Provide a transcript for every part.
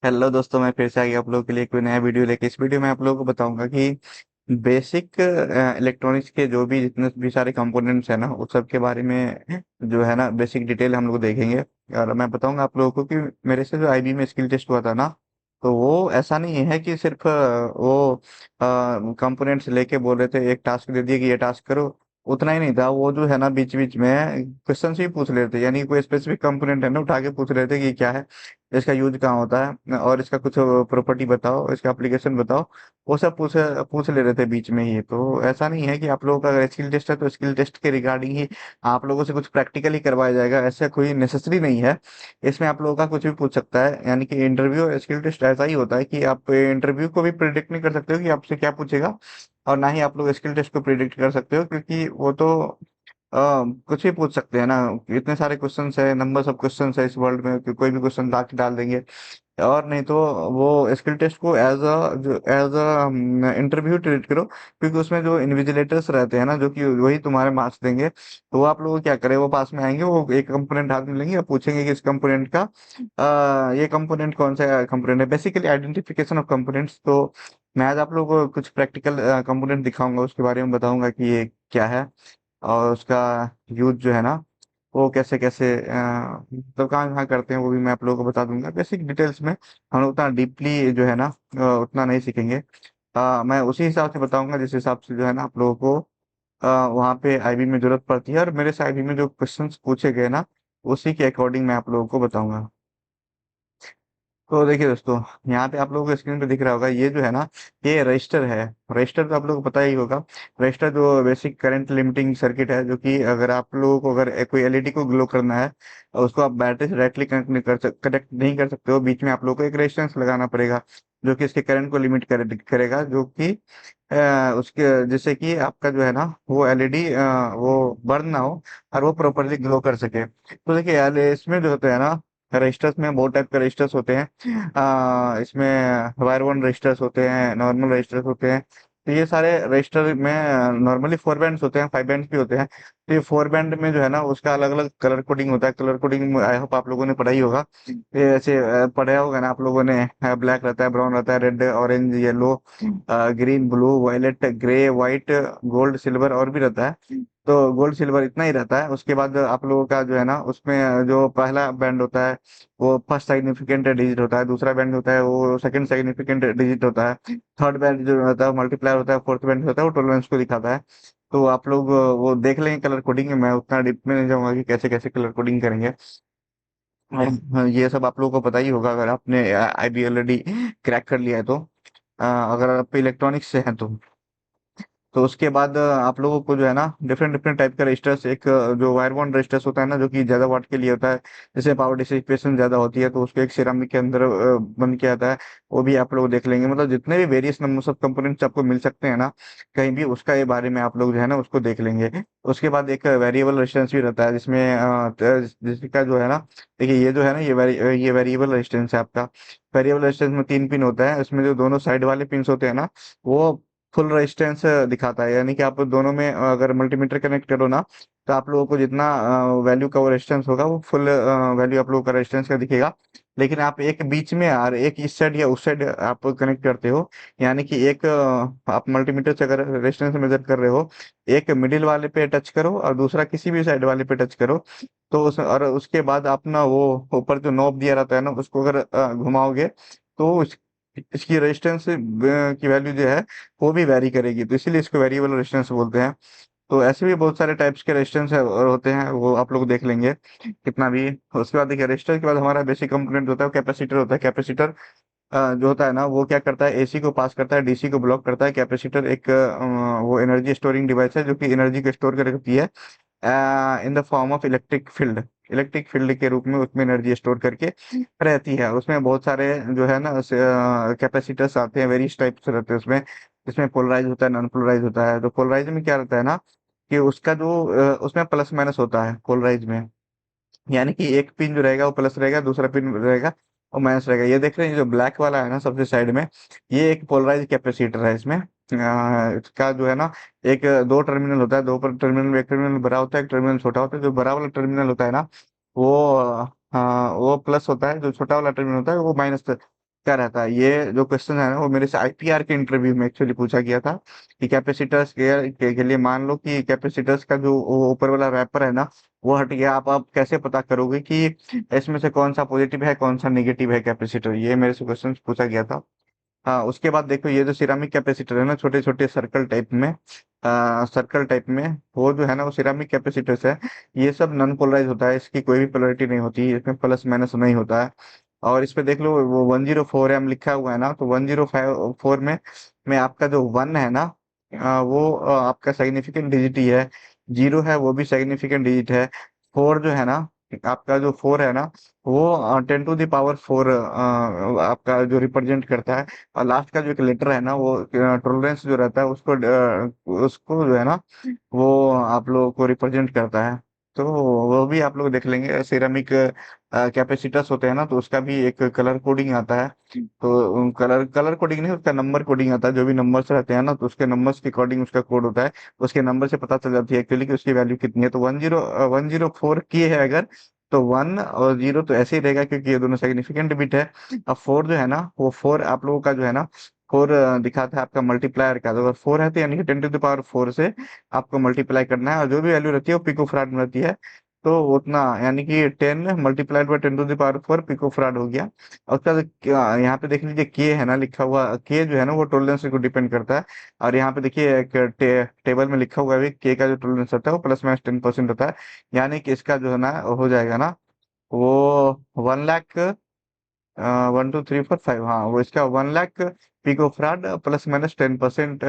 Hello दोस्तों, मैं फिर से आ गया आप लोगों के लिए कोई नया वीडियो लेके। इस वीडियो में आप लोगों को बताऊंगा कि बेसिक इलेक्ट्रॉनिक्स के जो भी जितने भी सारे कंपोनेंट्स हैं ना, उस सब के बारे में जो है ना बेसिक डिटेल हम लोग देखेंगे। और मैं बताऊंगा आप लोगों को कि मेरे से जो आईबी में स्किल टेस्ट हुआ था ना, तो वो ऐसा नहीं है कि सिर्फ वो कंपोनेंट्स लेके बोल रहे थे, एक टास्क दे दिया कि ये टास्क करो। उतना ही नहीं था, वो जो है ना बीच बीच में क्वेश्चन भी पूछ रहे थे, यानी कोई स्पेसिफिक कंपोनेंट है ना उठा के पूछ रहे थे कि क्या है, इसका यूज कहाँ होता है, और इसका कुछ प्रॉपर्टी बताओ, इसका एप्लीकेशन बताओ। वो सब पूछ पूछ ले रहे थे बीच में ही। तो ऐसा नहीं है कि आप लोगों का अगर स्किल टेस्ट है तो स्किल टेस्ट के रिगार्डिंग ही आप लोगों से कुछ प्रैक्टिकली करवाया जाएगा, ऐसा कोई नेसेसरी नहीं है। इसमें आप लोगों का कुछ भी पूछ सकता है, यानी कि इंटरव्यू और स्किल टेस्ट ऐसा ही होता है कि आप इंटरव्यू को भी प्रिडिक्ट नहीं कर सकते हो कि आपसे क्या पूछेगा, और ना ही आप लोग स्किल टेस्ट को प्रिडिक्ट कर सकते हो, क्योंकि वो तो कुछ भी पूछ सकते हैं ना। इतने सारे क्वेश्चंस है, नंबर्स ऑफ क्वेश्चंस है इस वर्ल्ड में कि कोई भी क्वेश्चन ला के डाल देंगे। और नहीं तो वो स्किल टेस्ट को एज अ इंटरव्यू ट्रीट करो, क्योंकि उसमें जो इन्विजिलेटर्स रहते हैं ना, जो कि वही तुम्हारे मार्क्स देंगे। तो वो आप लोग क्या करें, वो पास में आएंगे, वो एक कंपोनेंट हाथ में लेंगे और पूछेंगे कि इस कंपोनेंट का ये कंपोनेंट कौन सा कंपोनेंट है, बेसिकली आइडेंटिफिकेशन ऑफ कंपोनेंट्स। तो मैं आज आप लोगों को कुछ प्रैक्टिकल कंपोनेंट दिखाऊंगा, उसके बारे में बताऊंगा कि ये क्या है, और उसका यूज जो है ना वो कैसे कैसे मतलब कहाँ कहाँ करते हैं, वो भी मैं आप लोगों को बता दूंगा। बेसिक डिटेल्स में हम लोग उतना डीपली जो है ना उतना नहीं सीखेंगे। मैं उसी हिसाब से बताऊंगा जिस हिसाब से जो है ना आप लोगों को वहाँ पे आईबी में जरूरत पड़ती है, और मेरे से आईबी में जो क्वेश्चंस पूछे गए ना, उसी के अकॉर्डिंग मैं आप लोगों को बताऊंगा। तो देखिए दोस्तों, यहाँ पे आप लोगों को स्क्रीन पे दिख रहा होगा, ये जो है ना ये रजिस्टर है। रजिस्टर तो आप लोगों को पता ही होगा। रजिस्टर जो बेसिक करंट लिमिटिंग सर्किट है, जो कि अगर आप लोगों को अगर कोई एलईडी को ग्लो करना है, और उसको आप बैटरी से डायरेक्टली कनेक्ट नहीं कर सकते हो, बीच में आप लोगों को एक रेजिस्टेंस लगाना पड़ेगा, जो कि इसके करंट को लिमिट करेगा, जो कि उसके जिससे कि आपका जो है ना वो एलईडी वो बर्न ना हो, और वो प्रॉपरली ग्लो कर सके। तो देखिए यार, इसमें जो होता है ना, रजिस्टर्स में बहुत टाइप के रजिस्टर्स होते हैं। इसमें वायर वन रजिस्टर्स होते हैं, नॉर्मल रजिस्टर्स होते हैं। तो ये सारे रजिस्टर में नॉर्मली फोर बैंड्स होते हैं, फाइव बैंड्स भी होते हैं। तो ये फोर बैंड में जो है ना उसका अलग अलग कलर कोडिंग होता है। कलर कोडिंग आई होप आप लोगों ने पढ़ा ही होगा। ये ऐसे पढ़ा होगा ना आप लोगों ने। ब्लैक रहता है, ब्राउन रहता है, red, orange, yellow, green, blue, violet, grey, white, gold, silver, और भी रहता है। तो गोल्ड सिल्वर इतना ही रहता है। उसके बाद आप लोगों का जो है ना उसमें जो पहला बैंड होता है वो फर्स्ट सिग्निफिकेंट डिजिट होता है, दूसरा बैंड होता है वो सेकंड सिग्निफिकेंट डिजिट होता है, थर्ड बैंड जो होता है मल्टीप्लायर होता है, फोर्थ बैंड होता है वो टॉलरेंस को दिखाता है। तो आप लोग वो देख लेंगे कलर कोडिंग में, मैं उतना डीप में नहीं जाऊंगा कि कैसे कैसे कलर कोडिंग करेंगे। ये सब आप लोगों को पता ही होगा अगर आपने आईबी ऑलरेडी क्रैक कर लिया है तो। अगर आप इलेक्ट्रॉनिक्स से हैं तो उसके बाद आप लोगों को जो है ना डिफरेंट डिफरेंट टाइप का रजिस्टर्स, एक जो वायर बॉन्ड रजिस्टर्स होता है ना, जो कि ज्यादा वाट के लिए होता है, जैसे पावर डिसिपेशन ज्यादा होती है तो उसको एक सिरामिक के अंदर बंद किया जाता है। वो भी आप लोग देख लेंगे, मतलब जितने भी वेरियस नंबर ऑफ कंपोनेंट्स आपको मिल सकते हैं ना कहीं भी, उसका ये बारे में आप लोग जो है ना उसको देख लेंगे। उसके बाद एक वेरिएबल रेजिस्टेंस भी रहता है, जिसमें जिसका जो है ना, देखिए ये जो है ना ये वेरिएबल रेजिस्टेंस है आपका। वेरिएबल रेजिस्टेंस में तीन पिन होता है, उसमें जो दोनों साइड वाले पिन होते हैं ना वो फुल रेजिस्टेंस दिखाता है, यानी कि आप दोनों में अगर मल्टीमीटर कनेक्ट करो ना, तो आप लोगों को जितना वैल्यू का वो रेजिस्टेंस होगा वो फुल वैल्यू आप लोगों का रेजिस्टेंस का दिखेगा। लेकिन आप एक बीच में और एक इस साइड या उस साइड आप कनेक्ट करते हो, यानी कि एक आप मल्टीमीटर से अगर रेजिस्टेंस मेजर कर रहे हो, एक मिडिल वाले पे टच करो और दूसरा किसी भी साइड वाले पे टच करो। तो उस और उसके बाद आप ना वो ऊपर जो नॉब दिया रहता है ना उसको अगर घुमाओगे, तो इसकी रेजिस्टेंस की वैल्यू जो है वो भी वैरी करेगी, तो इसीलिए इसको वेरिएबल रेजिस्टेंस बोलते हैं। तो ऐसे भी बहुत सारे टाइप्स के रेजिस्टेंस है और होते हैं, वो आप लोग देख लेंगे कितना भी। उसके बाद देखिए रेजिस्टर के बाद हमारा बेसिक कंपोनेंट होता है कैपेसिटर होता है। कैपेसिटर जो होता है ना वो क्या करता है, एसी को पास करता है, डीसी को ब्लॉक करता है। कैपेसिटर एक वो एनर्जी स्टोरिंग डिवाइस है, जो कि एनर्जी को स्टोर कर रखती है in the form of electric field. Electric field के रूप में उसमें एनर्जी स्टोर करके रहती है। उसमें बहुत सारे जो है ना कैपेसिटर्स आते हैं, वेरियस टाइप्स रहते हैं उसमें। इसमें पोलराइज होता है, नॉन पोलराइज होता है। तो पोलराइज में क्या रहता है ना कि उसका जो उसमें प्लस माइनस होता है पोलराइज में, यानी कि एक पिन जो रहेगा वो प्लस रहेगा, दूसरा पिन रहेगा वो माइनस रहेगा। ये देख रहे हैं जो ब्लैक वाला है ना सबसे साइड में, ये एक पोलराइज कैपेसिटर है। इसमें इसका जो है ना एक दो टर्मिनल होता है, दो पर टर्मिनल में एक टर्मिनल बड़ा होता है, एक टर्मिनल छोटा होता है। जो बड़ा वाला टर्मिनल होता है ना वो वो प्लस होता है, जो छोटा वाला टर्मिनल होता है वो माइनस क्या रहता है। ये जो क्वेश्चन है ना वो मेरे से आईपीआर के इंटरव्यू में एक्चुअली पूछा गया था कि कैपेसिटर्स के लिए मान लो कि कैपेसिटर्स का जो वो ऊपर वाला रैपर है ना वो हट गया, आप कैसे पता करोगे कि इसमें से कौन सा पॉजिटिव है कौन सा नेगेटिव है कैपेसिटर। ये मेरे से क्वेश्चन पूछा गया था। हाँ, उसके बाद देखो ये जो सिरामिक कैपेसिटर है ना छोटे छोटे सर्कल टाइप में, सर्कल टाइप में, वो जो है ना वो सिरामिक कैपेसिटर्स है। ये सब नॉन पोलराइज होता है, इसकी कोई भी पोलरिटी नहीं होती, इसमें प्लस माइनस नहीं होता है। और इस पे देख लो वो 104 एम लिखा हुआ है ना, तो 105 4 में आपका जो वन है ना, वो आपका सिग्निफिकेंट डिजिट ही है। जीरो है वो भी सिग्निफिकेंट डिजिट है। फोर जो है ना, आपका जो फोर है ना वो 10 to the power 4 आपका जो रिप्रेजेंट करता है। और लास्ट का जो एक लेटर है ना वो टॉलरेंस जो रहता है उसको जो है ना वो आप लोगों को रिप्रेजेंट करता है। तो वो भी आप लोग देख लेंगे। सिरेमिक कैपेसिटर्स होते हैं ना तो उसका भी एक कलर कोडिंग आता है। तो कलर कलर कोडिंग नहीं, उसका नंबर कोडिंग आता है। जो भी नंबर्स रहते हैं ना तो उसके नंबर्स के अकॉर्डिंग उसका कोड होता है। उसके नंबर से पता चल जाती है एक्चुअली कि उसकी वैल्यू कितनी है। तो 104 की है अगर, तो वन और जीरो तो ऐसे ही रहेगा क्योंकि ये दोनों सिग्निफिकेंट बिट है। अब फोर जो है ना वो फोर आप लोगों का जो है ना फोर दिखाता है आपका मल्टीप्लायर का। तो अगर फोर है तो यानी कि 10 to the power 4 से आपको मल्टीप्लाई करना है, और जो भी वैल्यू रहती है वो पिको फराड में रहती है। तो उतना यानी कि 10 × 10 to the power 4 pico farad हो गया। और उसका यहाँ पे देख लीजिए के है ना लिखा हुआ, के जो है ना वो टोलरेंस को डिपेंड करता है। और यहाँ पे देखिए एक टेबल में लिखा हुआ है के का जो टोलरेंस होता है वो ±10% होता है। यानी कि इसका जो है ना हो जाएगा ना वो 1 लाख 1 2 3 4 5, हाँ वो इसका 1 लाख पिको फराड ±10%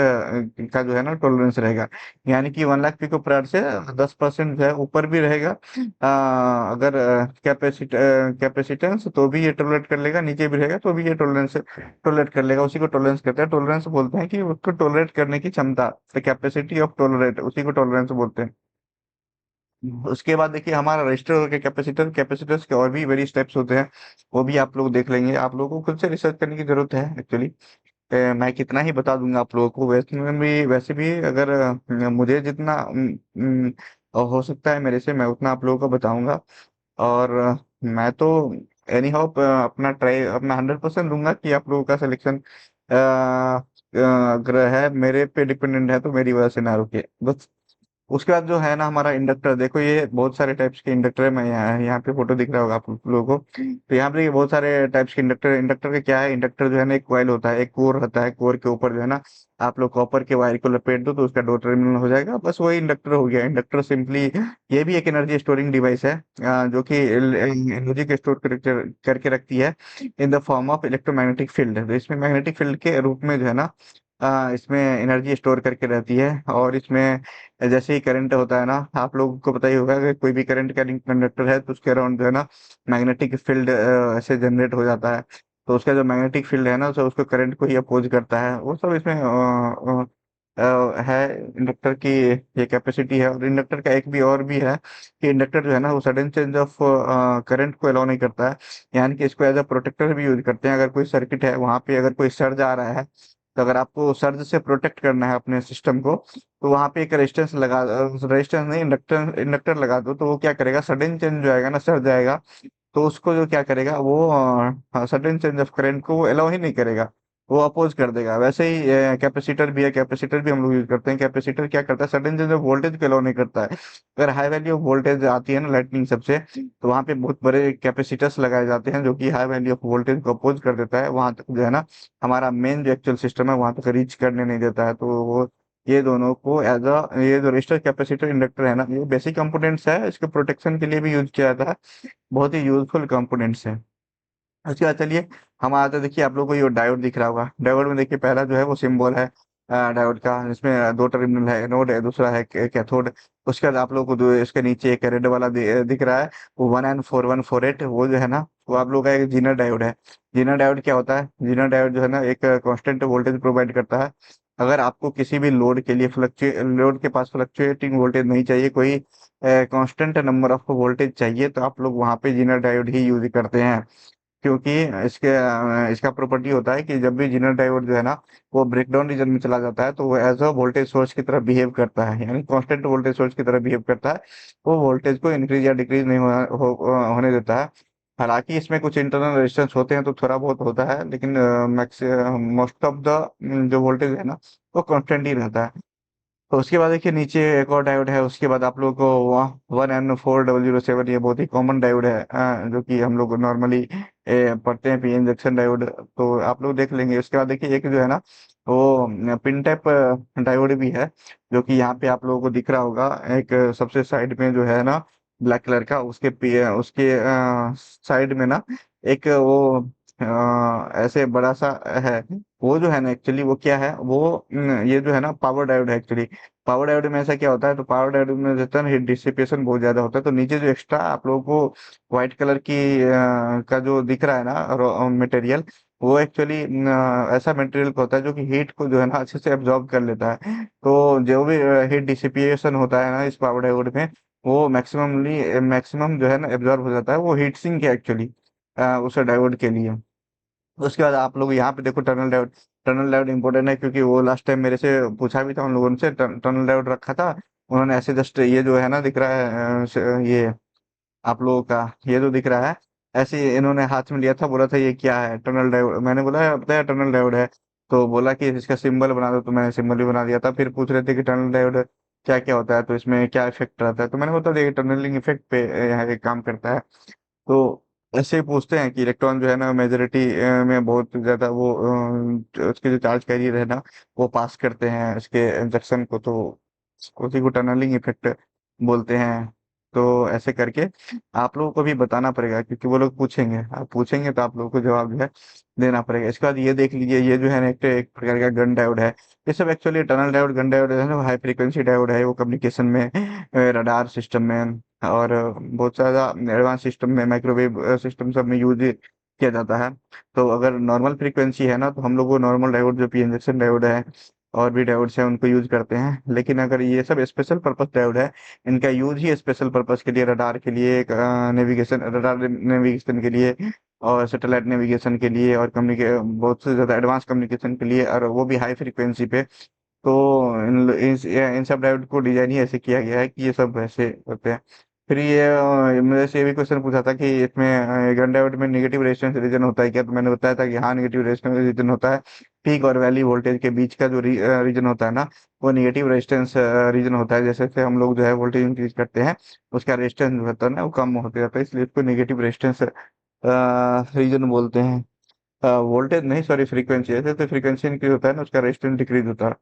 का जो है ना टॉलरेंस रहेगा। यानी कि 1 लाख पिको फराड से 10% जो है ऊपर भी रहेगा। अगर कैपेसिटेंस तो भी ये टॉलरेट कर लेगा, नीचे भी रहेगा तो भी ये टॉलरेंस टॉलरेट कर लेगा। उसी को टॉलरेंस कहते हैं। टॉलरेंस बोलते हैं कि उसको टॉलरेट करने की क्षमता, कैपेसिटी ऑफ टॉलरेट, उसी को टॉलरेंस बोलते हैं। उसके बाद देखिए हमारा रजिस्टर के कैपेसिटर, कैपेसिटर्स के और भी वेरियस टाइप्स होते हैं। वो भी आप लोग देख लेंगे। आप लोगों को खुद से रिसर्च करने की जरूरत है एक्चुअली। मैं कितना ही बता दूंगा आप लोगों को। वैसे भी अगर मुझे जितना हो सकता है मेरे से, मैं उतना आप लोगों को बताऊंगा। और मैं तो एनी हाउ अपना ट्राई, अपना 100% दूंगा कि आप लोगों का सिलेक्शन अगर है मेरे पे डिपेंडेंट है तो मेरी वजह से ना रुके बस। उसके बाद जो है ना हमारा इंडक्टर, देखो ये बहुत सारे टाइप्स के इंडक्टर है। मैं यहाँ पे फोटो दिख रहा होगा आप लोगों को। तो यहाँ पे देखिए बहुत सारे टाइप्स के इंडक्टर। इंडक्टर का क्या है, इंडक्टर जो है ना एक कॉइल होता है, एक कोर रहता है। कोर के ऊपर जो है ना आप लोग कॉपर के वायर को लपेट दो तो उसका दो टर्मिनल हो जाएगा, बस वही इंडक्टर हो गया। इंडक्टर सिंपली ये भी एक एनर्जी स्टोरिंग डिवाइस है, जो कि एनर्जी को स्टोर करके रखती है in the form of electromagnetic field. तो इसमें मैग्नेटिक फील्ड के रूप में जो है ना इसमें एनर्जी स्टोर करके रहती है। और इसमें जैसे ही करंट होता है ना, आप लोगों को पता ही होगा कि कोई भी करंट कैरिंग कंडक्टर है तो उसके अराउंड जो है ना मैग्नेटिक फील्ड ऐसे जनरेट हो जाता है। तो उसका जो मैग्नेटिक फील्ड है ना उसको उसको करंट को ही अपोज करता है। वो सब इसमें है इंडक्टर की ये कैपेसिटी है। और इंडक्टर का एक भी और भी है कि इंडक्टर जो है ना वो सडन चेंज ऑफ करंट को अलाउ नहीं करता है। यानी कि इसको एज अ प्रोटेक्टर भी यूज करते हैं। अगर कोई सर्किट है वहां पे अगर कोई सर्ज आ रहा है, तो अगर आपको सर्ज से प्रोटेक्ट करना है अपने सिस्टम को, तो वहां पे एक रेजिस्टेंस नहीं, इंडक्टर इंडक्टर लगा दो। तो वो क्या करेगा, सडन चेंज जो आएगा ना, सर्ज आएगा, तो उसको जो क्या करेगा वो सडन चेंज ऑफ करंट को वो अलाउ ही नहीं करेगा, वो अपोज कर देगा। वैसे ही कैपेसिटर भी है। कैपेसिटर भी हम लोग यूज करते हैं। कैपेसिटर क्या करता है, सडन चेंज ऑफ वोल्टेज को अलाउ नहीं करता है। अगर हाई वैल्यू ऑफ वोल्टेज आती है ना लाइटनिंग सबसे, तो वहां पे बहुत बड़े कैपेसिटर्स लगाए जाते हैं जो कि हाई वैल्यू ऑफ वोल्टेज को अपोज कर देता है। वहां तक जो है ना हमारा मेन जो एक्चुअल सिस्टम है वहां तक रीच करने नहीं देता है। तो वो ये दोनों को एज अ, ये जो रजिस्टर कैपेसिटर इंडक्टर है ना ये बेसिक कंपोनेंट्स है, इसके प्रोटेक्शन के लिए भी यूज किया जाता है। बहुत ही यूजफुल कंपोनेंट्स है। उसके बाद चलिए हम आते हैं, देखिए आप लोगों को ये डायोड दिख रहा होगा। डायोड में देखिए पहला जो है वो सिंबल है डायोड का, जिसमें दो टर्मिनल है, एनोड है, दूसरा है कैथोड। उसके बाद आप लोगों को जो इसके नीचे एक रेड वाला दिख रहा है, वो 1N4148, वो जो है ना वो आप लोगों का एक जीनर डायोड है। जीनर डायोड क्या होता है, जीनर डायोड जो है ना एक कांस्टेंट वोल्टेज प्रोवाइड करता है। अगर आपको किसी भी लोड के लिए लोड के पास फ्लक्चुएटिंग वोल्टेज नहीं चाहिए, कोई कांस्टेंट नंबर ऑफ वोल्टेज चाहिए, तो आप लोग वहां पे जीनर डायोड ही यूज करते हैं। क्योंकि इसका प्रॉपर्टी होता है कि जब भी जीनर डायोड जो है ना वो ब्रेकडाउन रीजन में चला जाता है तो वो एज अ वोल्टेज सोर्स की तरह बिहेव करता है, यानी कांस्टेंट वोल्टेज सोर्स की तरह बिहेव करता है। वो वोल्टेज को इंक्रीज या डिक्रीज नहीं होने देता है। हालांकि इसमें कुछ इंटरनल रेजिस्टेंस होते हैं तो थोड़ा बहुत होता है, लेकिन मैक्स मोस्ट ऑफ द जो वोल्टेज है ना वो कांस्टेंट ही रहता है। तो उसके बाद देखिए नीचे एक और डायोड है। उसके बाद आप लोगों को 1N4007, ये बहुत ही कॉमन डायोड है, जो कि हम लोग नॉर्मली पढ़ते हैं, पी एन जंक्शन डायोड, तो आप लोग देख लेंगे। उसके बाद देखिए एक जो है ना वो पिन टाइप डायोड भी है, जो कि यहाँ पे आप लोगों को दिख रहा होगा, एक सबसे साइड में जो है ना ब्लैक कलर का, उसके साइड में ना एक वो ऐसे बड़ा सा है। वो जो है ना एक्चुअली वो क्या है, वो ये जो है ना पावर डायोड है एक्चुअली। पावर डायोड में ऐसा क्या होता है, तो पावर डायोड में रहता है ना हीट डिसिपेशन बहुत ज्यादा होता है, तो नीचे जो एक्स्ट्रा आप लोगों को व्हाइट कलर की का जो दिख रहा है ना मटेरियल, वो एक्चुअली ऐसा मटेरियल होता है जो कि हीट को जो है ना अच्छे से एब्जॉर्ब कर लेता है। तो जो भी हीट डिसिपेशन होता है ना इस पावर डायोड में, वो मैक्सिमम जो है ना एब्जॉर्ब हो जाता है, वो हीट सिंक है एक्चुअली उस डायोड के लिए। उसके बाद आप लोग यहाँ पे देखो tunnel diode. Tunnel diode important है क्योंकि वो लास्ट टाइम मेरे से पूछा भी था उन लोगों से, टनल डायोड रखा था उन्होंने, ऐसे जस्ट ये जो है ना दिख रहा है ये आप लोगों का, ये जो दिख रहा है, ऐसे ही इन्होंने हाथ में लिया था, बोला था ये क्या है, टनल डायोड। मैंने बोला पता है टनल डायोड है, तो बोला कि इसका सिंबल बना दो, तो मैंने सिंबल भी बना दिया था। फिर पूछ रहे थे कि टनल डायोड क्या क्या होता है, तो इसमें क्या इफेक्ट रहता है, तो मैंने बता दिया टनलिंग इफेक्ट पे यहाँ एक काम करता है। तो ऐसे ही पूछते हैं कि इलेक्ट्रॉन जो है ना मेजोरिटी में बहुत ज्यादा वो उसके जो चार्ज कैरियर है ना वो पास करते हैं उसके इंजेक्शन को, तो उसी को टनलिंग इफेक्ट बोलते हैं। तो ऐसे करके आप लोगों को भी बताना पड़ेगा, क्योंकि वो लोग पूछेंगे, आप पूछेंगे तो आप लोगों को जवाब जो है देना पड़ेगा। इसके बाद ये देख लीजिए, ये जो है ना एक प्रकार का गन डायोड है। ये सब actually tunnel diode Gunn diode है ना, हाई फ्रीक्वेंसी डायोड है, वो कम्युनिकेशन में, रडार सिस्टम में और बहुत ज्यादा एडवांस सिस्टम में, माइक्रोवेव सिस्टम सब में यूज किया जाता है। तो अगर नॉर्मल फ्रीक्वेंसी है ना तो हम लोग वो नॉर्मल डायोड जो पी इंजेक्शन डायोड है और भी डायोड्स हैं उनको यूज करते हैं। लेकिन अगर ये सब स्पेशल पर्पस डायोड है, इनका यूज ही स्पेशल पर्पस के लिए, रडार के लिए, नेविगेशन, रडार नेविगेशन के लिए और सैटेलाइट नेविगेशन के लिए और कम्युनिके बहुत से ज्यादा एडवांस कम्युनिकेशन के लिए, और वो भी हाई फ्रीक्वेंसी पे। तो इन सब डायोड को डिजाइन ही ऐसे किया गया है कि ये सब ऐसे होते हैं। फिर ये मेरे से ये भी क्वेश्चन पूछा था कि इसमें गन डायोड में नेगेटिव रेजिस्टेंस रीजन होता है क्या, तो मैंने बताया था कि हाँ नेगेटिव रेजिस्टेंस रीजन होता है। पीक और वैली वोल्टेज के बीच का जो रीजन होता है ना वो नेगेटिव रेजिस्टेंस रीजन होता है। जैसे जैसे हम लोग जो है वोल्टेज इंक्रीज करते हैं उसका रेजिस्टेंस जो होता है ना वो कम होते जाता है, इसलिए इसको नेगेटिव रेजिस्टेंस रीजन बोलते हैं। वोल्टेज नहीं, सॉरी, फ्रीक्वेंसी, ऐसे तो फ्रीक्वेंसी इंक्रीज होता है ना उसका रेजिस्टेंस डिक्रीज होता है।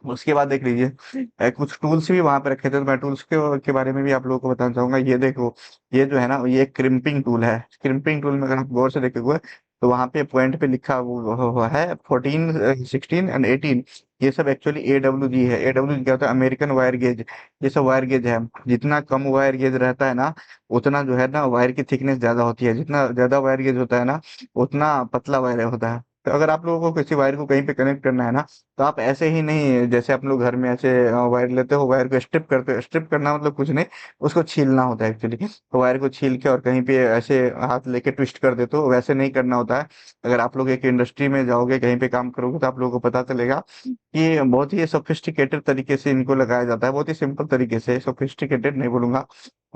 उसके बाद देख लीजिए कुछ टूल्स भी वहां पे रखे थे, तो मैं टूल्स के बारे में भी आप लोगों को बताना चाहूंगा। ये देखो, ये जो है ना ये क्रिम्पिंग टूल है। क्रिम्पिंग टूल में अगर आप गौर से देखोगे तो वहां पे पॉइंट पे लिखा हुआ है 14, 16 एंड 18। ये सब एक्चुअली AWG है। AWG क्या होता है, अमेरिकन वायर गेज। ये सब वायर गेज है। जितना कम वायर गेज रहता है ना उतना जो है ना वायर की थिकनेस ज्यादा होती है, जितना ज्यादा वायर गेज होता है ना उतना पतला वायर होता है। तो अगर आप लोगों को किसी वायर को कहीं पे कनेक्ट करना है ना, तो आप ऐसे ही नहीं, जैसे आप लोग घर में ऐसे वायर लेते हो, वायर को स्ट्रिप करते हो, स्ट्रिप करना मतलब कुछ नहीं, उसको छीलना होता है एक्चुअली। तो वायर को छील के और कहीं पे ऐसे हाथ लेके ट्विस्ट कर देते हो, वैसे नहीं करना होता है। अगर आप लोग एक इंडस्ट्री में जाओगे, कहीं पे काम करोगे, तो आप लोगों को पता चलेगा कि बहुत ही सोफिस्टिकेटेड तरीके से इनको लगाया जाता है। बहुत ही सिंपल तरीके से, सोफिस्टिकेटेड नहीं बोलूंगा,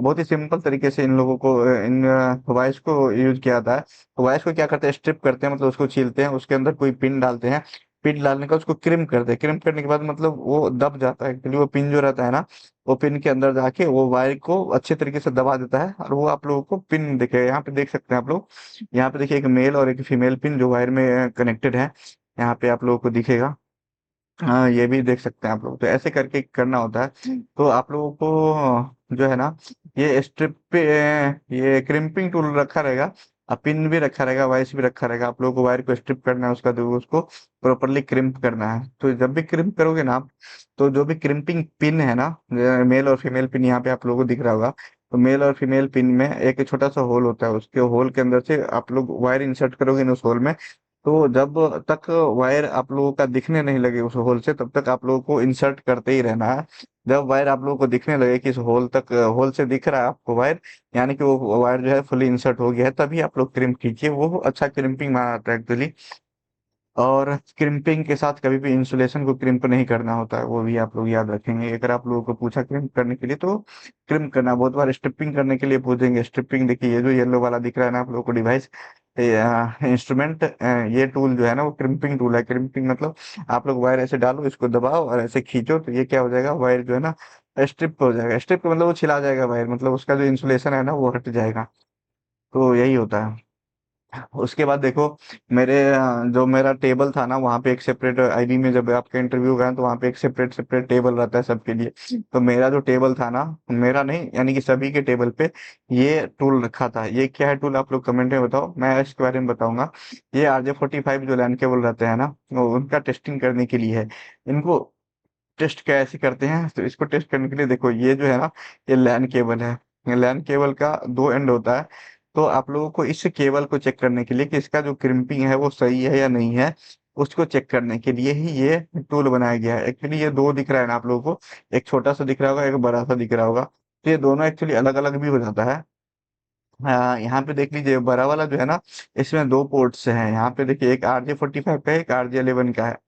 बहुत ही सिंपल तरीके से इन लोगों को इन वायर्स को यूज किया जाता है। वायर्स को क्या करते हैं, स्ट्रिप करते हैं, मतलब उसको छीलते हैं, उसके अंदर कोई पिन डालते हैं, पिन डालने का उसको क्रिम करते हैं। क्रिम करने के बाद मतलब वो दब जाता है एक्चुअली, वो पिन जो रहता है ना वो पिन के अंदर जाके वो वायर को अच्छे तरीके से दबा देता है, और वो आप लोगों को पिन दिखेगा। यहाँ पे देख सकते हैं आप लोग, यहाँ पे देखिए एक मेल और एक फीमेल पिन जो वायर में कनेक्टेड है, यहाँ पे आप लोगों को दिखेगा। हाँ, ये भी देख सकते हैं आप लोग। तो ऐसे करके करना होता है। तो आप लोगों को जो है ना ये स्ट्रिप पे ये क्रिम्पिंग टूल रखा रहेगा, और पिन भी रखा रहेगा, वाइस भी रखा रहेगा। आप लोगों को वायर को स्ट्रिप करना है, उसका जो उसको प्रॉपरली क्रिम्प करना है। तो जब भी क्रिम्प करोगे ना आप, तो जो भी क्रिम्पिंग पिन है ना, मेल और फीमेल पिन यहाँ पे आप लोगों को दिख रहा होगा, तो मेल और फीमेल पिन में एक छोटा सा होल होता है, उसके होल के अंदर से आप लोग वायर इंसर्ट करोगे ना उस होल में। तो जब तक वायर आप लोगों का दिखने नहीं लगे उस होल से, तब तक आप लोगों को इंसर्ट करते ही रहना है। जब वायर आप लोगों को दिखने लगे कि इस होल से दिख रहा है आपको वायर, यानी कि वो वायर जो है फुली इंसर्ट हो गया है, तभी आप लोग क्रिम्प कीजिए, वो अच्छा क्रिम्पिंग माना जाता है एक्चुअली। और क्रिम्पिंग के साथ कभी भी इंसुलेशन को क्रिम्प नहीं करना होता है, वो भी आप लोग याद रखेंगे। अगर आप लोगों को पूछा क्रिम्प करने के लिए तो क्रिम्प करना, बहुत बार स्ट्रिपिंग करने के लिए पूछेंगे। स्ट्रिपिंग देखिए, ये जो येलो वाला दिख रहा है ना आप लोगों को डिवाइस, इंस्ट्रूमेंट, ये टूल जो है ना वो क्रिम्पिंग टूल है। क्रिम्पिंग मतलब आप लोग वायर ऐसे डालो, इसको दबाओ और ऐसे खींचो तो ये क्या हो जाएगा, वायर जो है ना स्ट्रिप हो जाएगा। स्ट्रिप मतलब वो छिला जाएगा वायर, मतलब उसका जो इंसुलेशन है ना वो हट जाएगा। तो यही होता है। उसके बाद देखो, जो मेरा टेबल था ना वहाँ पे एक सेपरेट, आईबी में जब आपका इंटरव्यू गया तो वहाँ पे एक सेपरेट सेपरेट टेबल रहता है सबके लिए। तो मेरा जो टेबल था ना, मेरा नहीं यानी कि सभी के टेबल पे ये टूल रखा था। ये क्या है टूल, आप लोग कमेंट में बताओ, मैं इसके बारे में बताऊंगा। ये RJ45 जो लैन केबल रहते हैं ना, वो उनका टेस्टिंग करने के लिए है। इनको टेस्ट कैसे करते हैं, तो इसको टेस्ट करने के लिए देखो, ये जो है ना ये लैन केबल है। ये लैन केबल का दो एंड होता है। तो आप लोगों को इस केबल को चेक करने के लिए कि इसका जो क्रिम्पिंग है वो सही है या नहीं है, उसको चेक करने के लिए ही ये टूल बनाया गया है। एक्चुअली ये दो दिख रहा है ना आप लोगों को, एक छोटा सा दिख रहा होगा, एक बड़ा सा दिख रहा होगा। तो ये दोनों एक्चुअली अलग अलग भी हो जाता है। यहाँ पे देख लीजिए, बड़ा वाला जो है ना, इसमें दो पोर्ट्स हैं। यहाँ पे देखिए, एक RJ45 का है, एक RJ11 का है।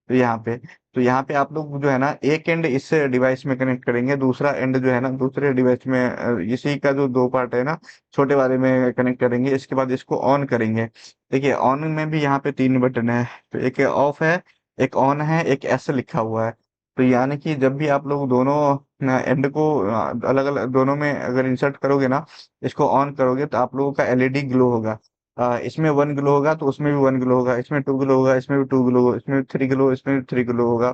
तो यहाँ पे आप लोग जो है ना एक एंड इस डिवाइस में कनेक्ट करेंगे, दूसरा एंड जो है ना दूसरे डिवाइस में, इसी का जो दो पार्ट है ना छोटे वाले में कनेक्ट करेंगे। इसके बाद इसको ऑन करेंगे। देखिए ऑन में भी यहाँ पे तीन बटन है, तो एक ऑफ है, एक ऑन है, एक एस लिखा हुआ है। तो यानी कि जब भी आप लोग दोनों एंड को अलग अलग दोनों में अगर इंसर्ट करोगे ना, इसको ऑन करोगे तो आप लोगों का एलईडी ग्लो होगा। इसमें वन ग्लो होगा तो उसमें भी वन ग्लो होगा, इसमें टू ग्लो होगा, इसमें भी टू ग्लो, इसमें भी थ्री ग्लो, इसमें भी थ्री ग्लो होगा।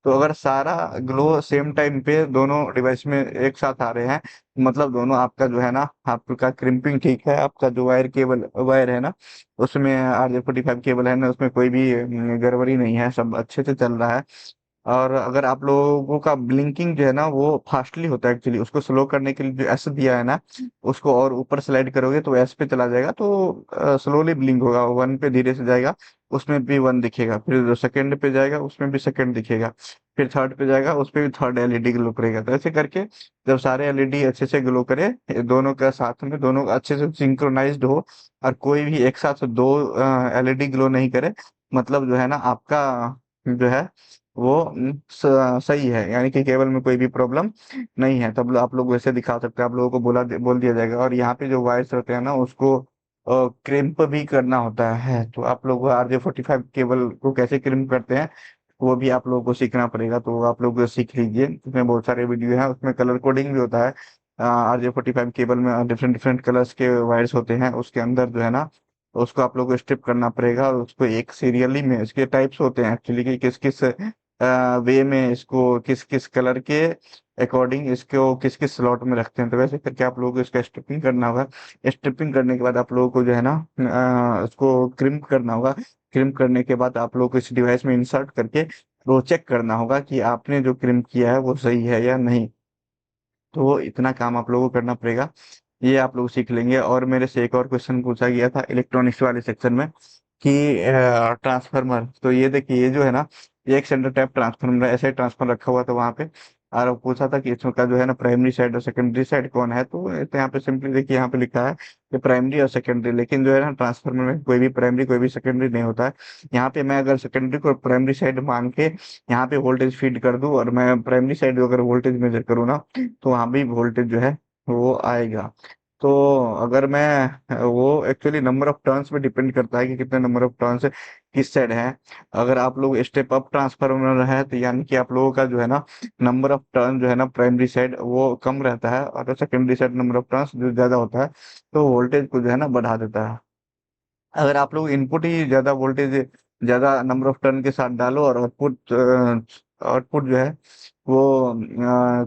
तो अगर सारा ग्लो सेम टाइम पे दोनों डिवाइस में एक साथ आ रहे हैं, मतलब दोनों आपका जो है ना, आपका क्रिम्पिंग ठीक है, आपका जो वायर है ना उसमें RJ45 केबल है ना, उसमें कोई भी गड़बड़ी नहीं है, सब अच्छे से चल रहा है। और अगर आप लोगों का ब्लिंकिंग जो है ना वो फास्टली होता है, एक्चुअली उसको स्लो करने के लिए जो एस दिया है ना, उसको और ऊपर स्लाइड करोगे तो एस पे चला जाएगा, तो स्लोली ब्लिंक होगा। वन पे धीरे से जाएगा, उसमें भी वन दिखेगा, फिर जो सेकंड पे जाएगा उसमें भी सेकंड दिखेगा, फिर थर्ड पे जाएगा उस पे भी थर्ड एलईडी ग्लो करेगा। तो ऐसे करके जब सारे एलईडी अच्छे से ग्लो करे, ये दोनों का साथ में दोनों अच्छे से सिंक्रोनाइज्ड हो, और कोई भी एक साथ दो एलईडी ग्लो नहीं करे, मतलब जो है ना आपका जो है वो सही है, यानी कि केबल में कोई भी प्रॉब्लम नहीं है। तब आप लोग वैसे दिखा सकते हैं, आप लोगों को बोल दिया जाएगा। और यहाँ पे जो वायर्स रहते हैं ना उसको क्रिम्प भी करना होता है। तो आप लोग RJ45 केबल को कैसे क्रिम्प करते हैं वो भी आप लोगों को सीखना पड़ेगा। तो आप लोग सीख लीजिए, उसमें बहुत सारे वीडियो हैं, उसमें कलर कोडिंग भी होता है। RJ45 केबल में डिफरेंट डिफरेंट कलर्स के वायर्स होते हैं, उसके अंदर जो है ना उसको आप लोग को स्ट्रिप करना पड़ेगा, और उसको एक सीरियली में इसके टाइप्स होते हैं एक्चुअली, कि किस किस वे में इसको किस किस कलर के अकॉर्डिंग इसको किस किस स्लॉट में रखते हैं। तो वैसे करके आप लोगों को इसका स्ट्रिपिंग करना होगा। स्ट्रिपिंग करने के बाद आप लोगों को जो है ना उसको क्रिम्प करना होगा। क्रिम्प करने के बाद आप लोगों को इस डिवाइस में इंसर्ट करके वो चेक करना होगा कि आपने जो क्रिम्प किया है वो सही है या नहीं। तो इतना काम आप लोगों को करना पड़ेगा, ये आप लोग सीख लेंगे। और मेरे से एक और क्वेश्चन पूछा गया था इलेक्ट्रॉनिक्स वाले सेक्शन में कि ट्रांसफार्मर, तो ये देखिए ये जो है ना ये एक सेंटर टैप ट्रांसफार्मर ऐसे ट्रांसफार्मर रखा हुआ था वहां पे। और वो पूछा था कि इसका जो है ना प्राइमरी साइड और सेकेंडरी साइड कौन है, तो यहाँ पे सिंपली देखिए यहाँ पे लिखा है कि प्राइमरी और सेकेंडरी। लेकिन जो है ना ट्रांसफार्मर में कोई भी प्राइमरी कोई भी सेकेंडरी नहीं होता है। यहाँ पे मैं अगर सेकेंडरी को प्राइमरी साइड मान के यहाँ पे वोल्टेज फीड कर दूं, और मैं प्राइमरी साइड अगर वोल्टेज मेजर करूँ ना, तो वहाँ भी वोल्टेज जो है वो आएगा। तो अगर मैं वो एक्चुअली नंबर ऑफ टर्न्स पे डिपेंड करता है कि कितने नंबर ऑफ टर्न्स किस साइड है। अगर आप लोग स्टेप अप ट्रांसफार्मर है तो यानी कि आप लोगों का जो है ना नंबर ऑफ टर्न जो है ना प्राइमरी साइड वो कम रहता है, और secondary side number of turns जो ज्यादा होता है, तो वोल्टेज को जो है ना बढ़ा देता है। अगर आप लोग इनपुट ही ज्यादा वोल्टेज ज्यादा नंबर ऑफ टर्न के साथ डालो, और आउटपुट आउटपुट जो है वो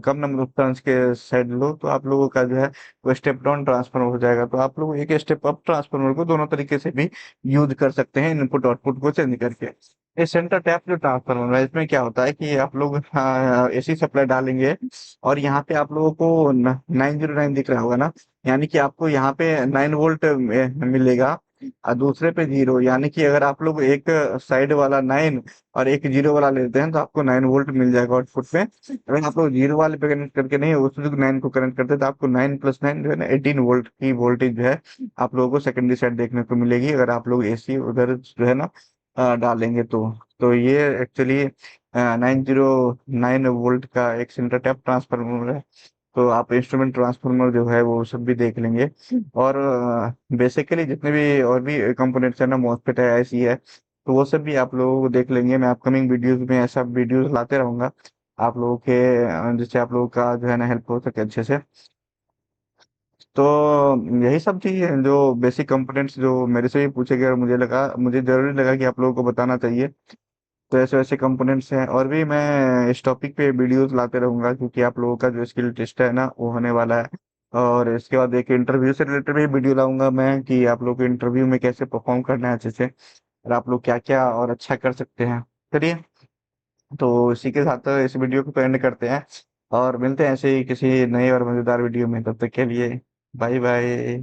कम नंबर ऑफ टर्न्स के साइड लो, तो आप लोगों का जो है वो स्टेप डाउन ट्रांसफार्मर हो जाएगा। तो आप लोग एक स्टेप अप ट्रांसफार्मर को दोनों तरीके से भी यूज कर सकते हैं, इनपुट आउटपुट को चेंज करके। ये सेंटर टैप जो ट्रांसफार्मर है इसमें क्या होता है कि आप लोग एसी सप्लाई डालेंगे, और यहाँ पे आप लोगों को 909 दिख रहा होगा ना, यानी कि आपको यहाँ पे 9 वोल्ट मिलेगा, और दूसरे पे जीरो। यानी कि अगर आप लोग एक साइड वाला 9 और एक जीरो वाला लेते हैं तो आपको 9 वोल्ट मिल जाएगा आउटपुट पे। अगर आप लोग जीरो वाले पे कनेक्ट करके नहीं उसमें 9 को कनेक्ट करते हैं तो आपको 9 + 9 जो है ना 18 वोल्ट की वोल्टेज जो है आप लोगों को सेकेंडरी साइड देखने को मिलेगी, अगर आप लोग एसी उधर जो है ना डालेंगे तो ये एक्चुअली 909 वोल्ट का एक सेंटर टैप ट्रांसफार्मर है। तो आप इंस्ट्रूमेंट ट्रांसफार्मर जो है वो सब भी देख लेंगे। और बेसिकली जितने भी और भी कंपोनेंट्स है ना, मॉसफेट है, ऐसी है, तो वो सब भी आप लोगों को देख लेंगे। मैं अपकमिंग वीडियोस में ऐसा वीडियोस लाते रहूंगा आप लोगों के, जिससे आप लोगों का जो है ना हेल्प हो सके अच्छे से। तो यही सब चीज है जो बेसिक कंपोनेंट्स जो मेरे से भी पूछे गए, और मुझे जरूरी लगा कि आप लोगों को बताना चाहिए। तो ऐसे वैसे कंपोनेंट्स हैं, और भी मैं इस टॉपिक पे वीडियोस लाते रहूंगा, क्योंकि आप लोगों का जो स्किल टेस्ट है ना वो होने वाला है। और इसके बाद एक इंटरव्यू से रिलेटेड भी वीडियो लाऊंगा मैं, कि आप लोग को इंटरव्यू में कैसे परफॉर्म करना है अच्छे से, और आप लोग क्या क्या और अच्छा कर सकते हैं। चलिए, तो इसी के साथ इस वीडियो को एंड करते हैं, और मिलते हैं ऐसे ही किसी नए और मजेदार वीडियो में। तब तक के लिए बाय बाय।